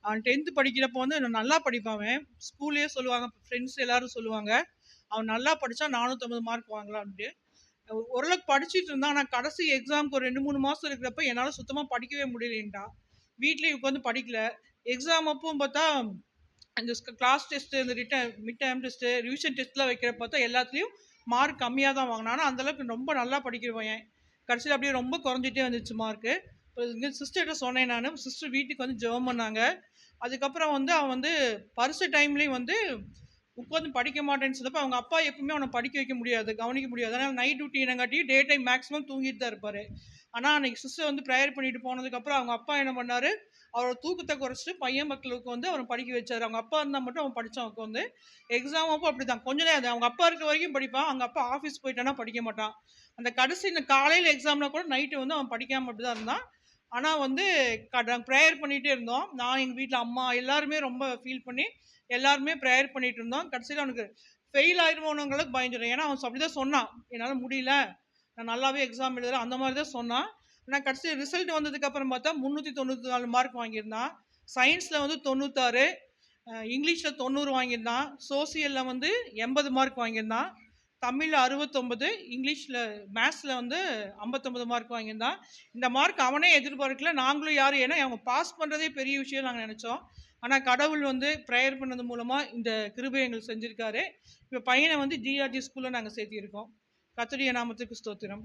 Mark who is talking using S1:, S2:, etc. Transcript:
S1: அவன் 10th படிக்கிறப்போ வந்து நல்லா படிப்பான் அவன். ஸ்கூல்லயே சொல்லுவாங்க, ஃப்ரெண்ட்ஸ் எல்லாரும் சொல்லுவாங்க, அவன் நல்லா படிச்சா 450 மார்க் வாங்கலான்ட்டு. ஓரளவுக்கு படிச்சுட்டு இருந்தான். ஆனா கடைசி எக்ஸாம்க்கு ஒரு 2, 3 மாசம் இருக்கிறப்ப என்னால சுத்தமா படிக்கவே முடியலைன்ட்டான். வீட்லயும் உட்காந்து படிக்கல. எக்ஸாம் அப்பவும் பார்த்தா, அந்த கிளாஸ் டெஸ்ட், இந்த மிட் டேர்ம் டெஸ்ட், ரிவிஷன் டெஸ்ட்லாம் வைக்கிறப்ப பார்த்தா எல்லாத்துலயும் மார்க் கம்மியா தான் வாங்கினான். ஆனா அந்த அளவுக்கு ரொம்ப நல்லா படிக்கிற பையன். கடைசியில அப்படியே ரொம்ப குறைஞ்சிட்டே வந்துச்சு மார்க்கு. இங்க சிஸ்டர்ட்ட சொன்னேன் நானு. சிஸ்டர் வீட்டுக்கு வந்து ஜெபம் பண்ணாங்க. அதுக்கப்புறம் வந்து அவன் வந்து பரீட்சை டைம்லயும் வந்து உட்காந்து படிக்க மாட்டேன்னு சொன்னப்ப, அவங்க அப்பா எப்பவுமே அவன படிக்க வைக்க முடியாது, கவனிக்க முடியாது. அதனால நைட் டியூட்டி என்னங்காட்டி டே டைம் மேக்ஸிமம் தூங்கிட்டு தான் இருப்பாரு. ஆனா அன்னைக்கு சிஸ்டர் வந்து ப்ரேயர் பண்ணிட்டு போனதுக்கப்புறம் அவங்க அப்பா என்ன பண்ணாரு, அவரோட தூக்கத்த குறைச்சிட்டு பையன் மக்களுக்கு வந்து அவன படிக்க வச்சாரு. அவங்க அப்பா இருந்தா மட்டும் அவன் படிச்சான் உட்காந்து. எக்ஸாம் அப்போ அப்படிதான். கொஞ்ச நேரம் அவங்க அப்பா இருக்கிற வரைக்கும் படிப்பான். அவங்க அப்பா ஆஃபீஸ் போயிட்டான்னா படிக்க மாட்டான். அந்த கடைசி இந்த காலையில எக்ஸாம்னா கூட நைட்டு வந்து அவன் படிக்காம மட்டும் தான் இருந்தான். ஆனா வந்து ப்ரேயர் பண்ணிட்டே இருந்தோம். நான் எங்க வீட்ல அம்மா எல்லாருமே ரொம்ப ஃபீல் பண்ணி எல்லாருமே ப்ரேயர் பண்ணிட்டு இருந்தோம். கடைசியில அவனுக்கு ஃபெயில் ஆயிருமோங்கிற அளவுக்கு பயந்துட்டேன். ஏன்னா அவன் அப்படிதான் சொன்னான். என்னால முடியல. நான் நல்லாவே எக்ஸாம் எழுதுறேன். அந்த மாரி தான் சொன்னான். ஆனா கடைசி ரிசல்ட் வந்ததுக்கு அப்புறம் பார்த்தா 394 மார்க் வாங்கியிருந்தான். சயின்ஸ்ல வந்து 96, இங்கிலீஷ்ல 90 வாங்கியிருந்தான். சோசியல்ல வந்து 80 மார்க் வாங்கியிருந்தான். தமிழ்ல 69, இங்கிலீஷ்ல மேத்ஸ்ல வந்து 59 மார்க் வாங்கியிருந்தான். இந்த மார்க் அவனே எதிர்பார்க்கல. நாங்களும் யாரும், ஏன்னா அவங்க பாஸ் பண்றதே பெரிய விஷயம் நாங்க நெனச்சோம். ஆனா கடவுள் வந்து பிரேயர் பண்ணது மூலமா இந்த கிருபை எங்களுக்கு செஞ்சிருக்காரு. இப்ப பையன வந்து ஜிஆர்ஜி ஸ்கூல்ல நாங்க சேர்த்திருக்கோம். கர்த்தருடைய நாமத்துக்கு ஸ்தோத்திரம்.